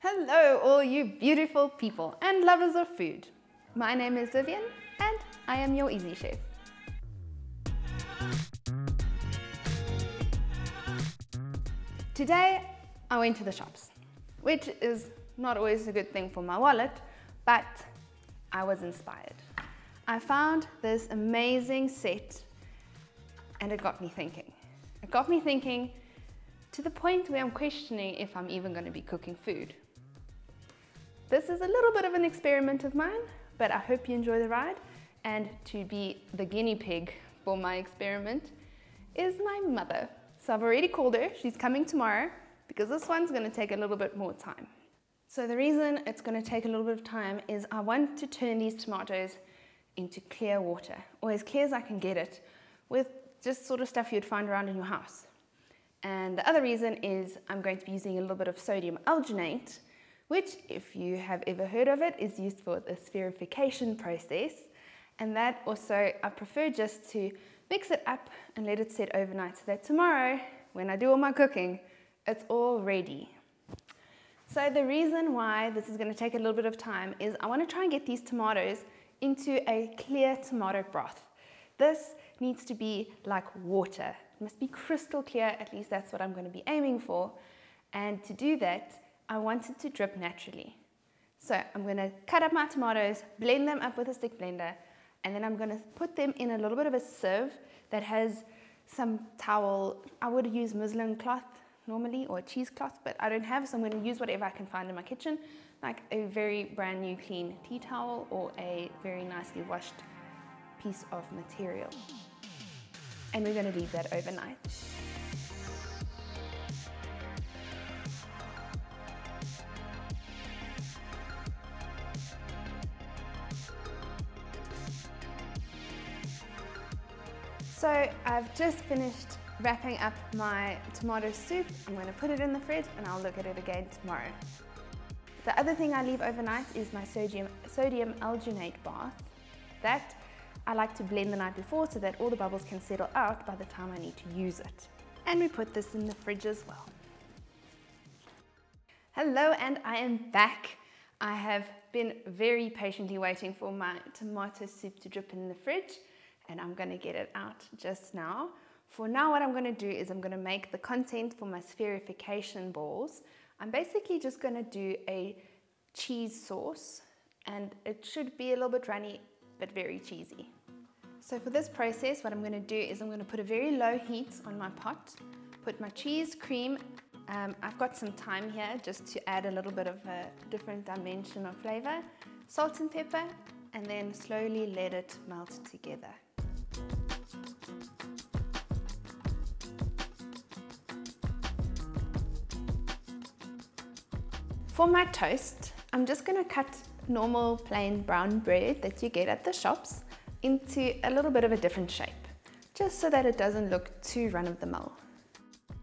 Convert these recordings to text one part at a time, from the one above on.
Hello, all you beautiful people and lovers of food. My name is Vivian and I am your Easy Chef. Today, I went to the shops, which is not always a good thing for my wallet, but I was inspired. I found this amazing set and it got me thinking. It got me thinking to the point where I'm questioning if I'm even going to be cooking food. This is a little bit of an experiment of mine, but I hope you enjoy the ride. And to be the guinea pig for my experiment is my mother. So I've already called her. She's coming tomorrow because this one's going to take a little bit more time. So the reason it's going to take a little bit of time is I want to turn these tomatoes into clear water, or as clear as I can get it, with just sort of stuff you'd find around in your house. And the other reason is I'm going to be using a little bit of sodium alginate, which, if you have ever heard of it, is used for the spherification process. And that also, I prefer just to mix it up and let it set overnight so that tomorrow, when I do all my cooking, it's all ready. So the reason why this is going to take a little bit of time is I want to try and get these tomatoes into a clear tomato broth. This needs to be like water. It must be crystal clear, at least that's what I'm going to be aiming for. And to do that, I want it to drip naturally. So I'm going to cut up my tomatoes, blend them up with a stick blender, and then I'm going to put them in a little bit of a sieve that has some towel. I would use muslin cloth normally, or a cheesecloth, but I don't have, so I'm going to use whatever I can find in my kitchen, like a very brand new clean tea towel or a very nicely washed piece of material. And we're going to leave that overnight. So I've just finished wrapping up my tomato soup. I'm going to put it in the fridge and I'll look at it again tomorrow. The other thing I leave overnight is my sodium alginate bath. That I like to blend the night before so that all the bubbles can settle out by the time I need to use it. And we put this in the fridge as well. Hello, and I am back. I have been very patiently waiting for my tomato soup to drip in the fridge, and I'm going to get it out just now. For now, what I'm going to do is I'm going to make the content for my spherification balls. I'm basically just going to do a cheese sauce, and it should be a little bit runny but very cheesy. So for this process, what I'm going to do is I'm going to put a very low heat on my pot, put my cheese, cream, I've got some thyme here just to add a little bit of a different dimension of flavor, salt and pepper, and then slowly let it melt together. For my toast, I'm just going to cut normal plain brown bread that you get at the shops into a little bit of a different shape, just so that it doesn't look too run-of-the-mill.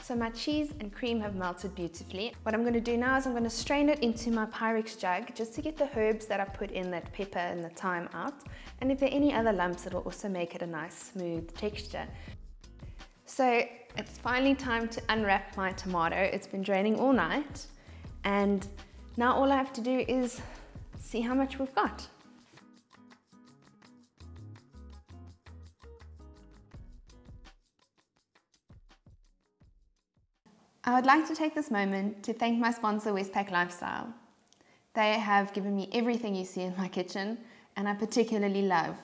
So my cheese and cream have melted beautifully. What I'm going to do now is I'm going to strain it into my Pyrex jug just to get the herbs that I put in, that pepper and the thyme out. And if there are any other lumps, it'll also make it a nice smooth texture. So it's finally time to unwrap my tomato. It's been draining all night. And now all I have to do is see how much we've got. I would like to take this moment to thank my sponsor, Westpac Lifestyle. They have given me everything you see in my kitchen, and I particularly love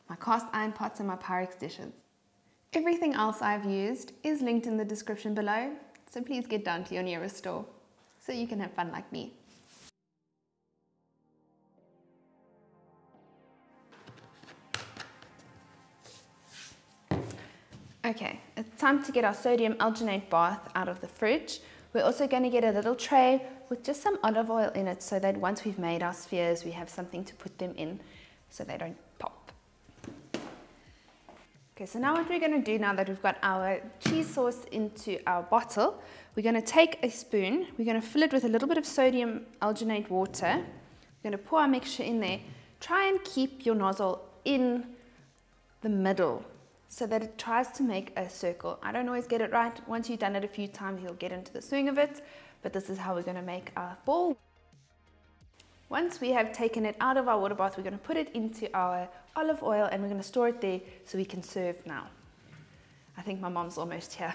my cast iron pots and my Pyrex dishes. Everything else I've used is linked in the description below, so please get down to your nearest store so you can have fun like me. Okay, it's time to get our sodium alginate bath out of the fridge. We're also going to get a little tray with just some olive oil in it so that once we've made our spheres, we have something to put them in so they don't pop. Okay, so now what we're going to do, now that we've got our cheese sauce into our bottle, we're going to take a spoon, we're going to fill it with a little bit of sodium alginate water. We're going to pour our mixture in there. Try and keep your nozzle in the middle so that it tries to make a circle. I don't always get it right. Once you've done it a few times, you'll get into the swing of it, but this is how we're going to make our ball. Once we have taken it out of our water bath, we're going to put it into our olive oil and we're going to store it there so we can serve now. I think my mom's almost here.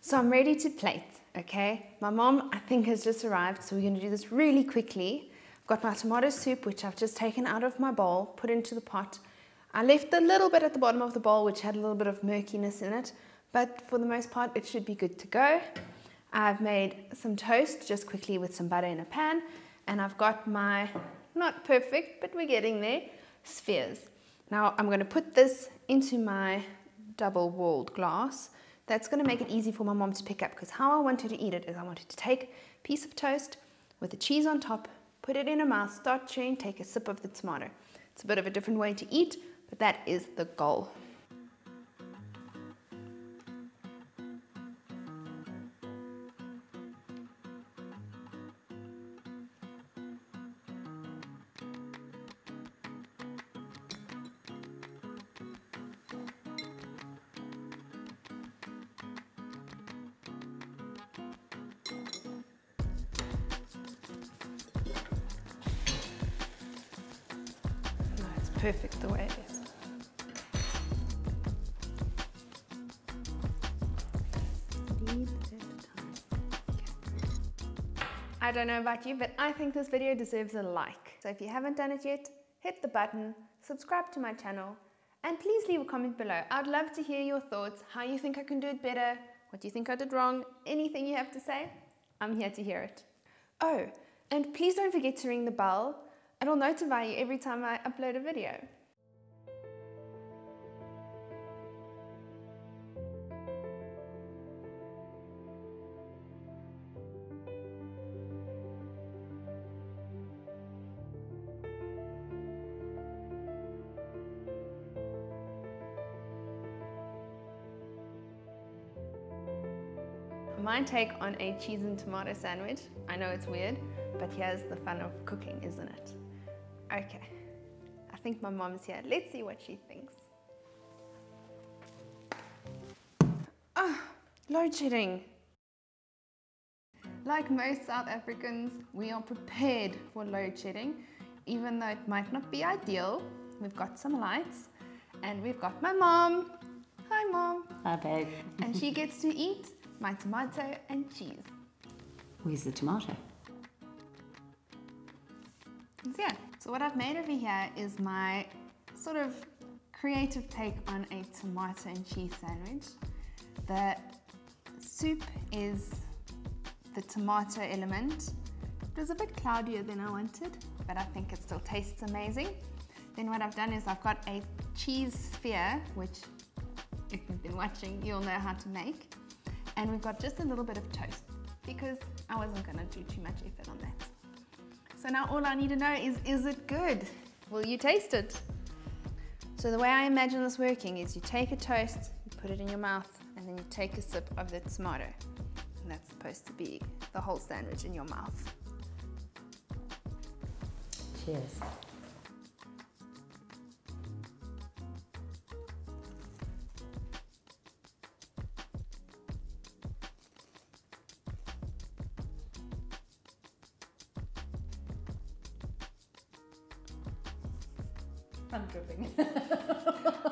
So I'm ready to plate, okay? My mom, I think, has just arrived, so we're going to do this really quickly. I've got my tomato soup, which I've just taken out of my bowl, put into the pot. I left a little bit at the bottom of the bowl, which had a little bit of murkiness in it, but for the most part, it should be good to go. I've made some toast just quickly with some butter in a pan, and I've got my, not perfect, but we're getting there, spheres. Now I'm going to put this into my double-walled glass. That's going to make it easy for my mom to pick up, because how I want her to eat it is I want her to take a piece of toast with the cheese on top, put it in her mouth, start chewing, take a sip of the tomato. It's a bit of a different way to eat, but that is the goal. Perfect the way it is. I don't know about you, but I think this video deserves a like. So if you haven't done it yet, hit the button, subscribe to my channel, and please leave a comment below. I'd love to hear your thoughts, how you think I can do it better, what you think I did wrong, anything you have to say. I'm here to hear it. Oh, and please don't forget to ring the bell. It'll notify you every time I upload a video. My take on a cheese and tomato sandwich, I know it's weird, but here's the fun of cooking, isn't it? Okay, I think my mom's here. Let's see what she thinks. Oh, load shedding. Like most South Africans, we are prepared for load shedding, even though it might not be ideal. We've got some lights, and we've got my mom. Hi, Mom. Hi, babe. And she gets to eat my tomato and cheese. Where's the tomato? So what I've made over here is my sort of creative take on a tomato and cheese sandwich. The soup is the tomato element. It was a bit cloudier than I wanted, but I think it still tastes amazing. Then what I've done is I've got a cheese sphere, which if you've been watching, you'll know how to make. And we've got just a little bit of toast, because I wasn't going to do too much effort on that. So now all I need to know is it good? Will you taste it? So the way I imagine this working is you take a toast, you put it in your mouth, and then you take a sip of the tomato. And that's supposed to be the whole sandwich in your mouth. Cheers. I'm dripping.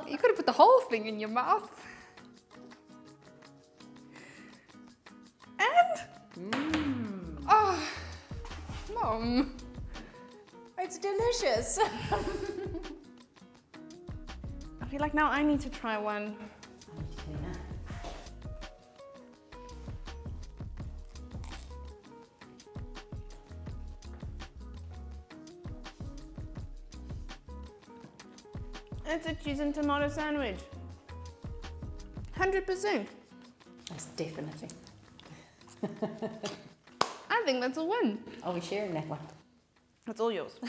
You could have put the whole thing in your mouth. And? Oh, Mom. It's delicious. I feel like now I need to try one. It's a cheese and tomato sandwich. 100%. That's definitely. I think that's a win. Are we sharing that one? That's all yours.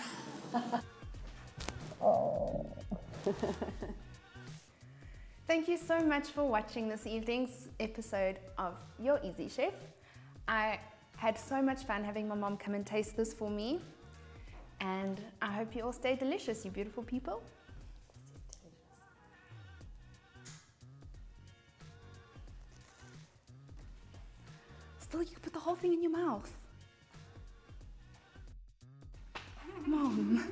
Thank you so much for watching this evening's episode of Your Easy Chef. I had so much fun having my mom come and taste this for me. And I hope you all stay delicious, you beautiful people. Still, you can put the whole thing in your mouth. Mom.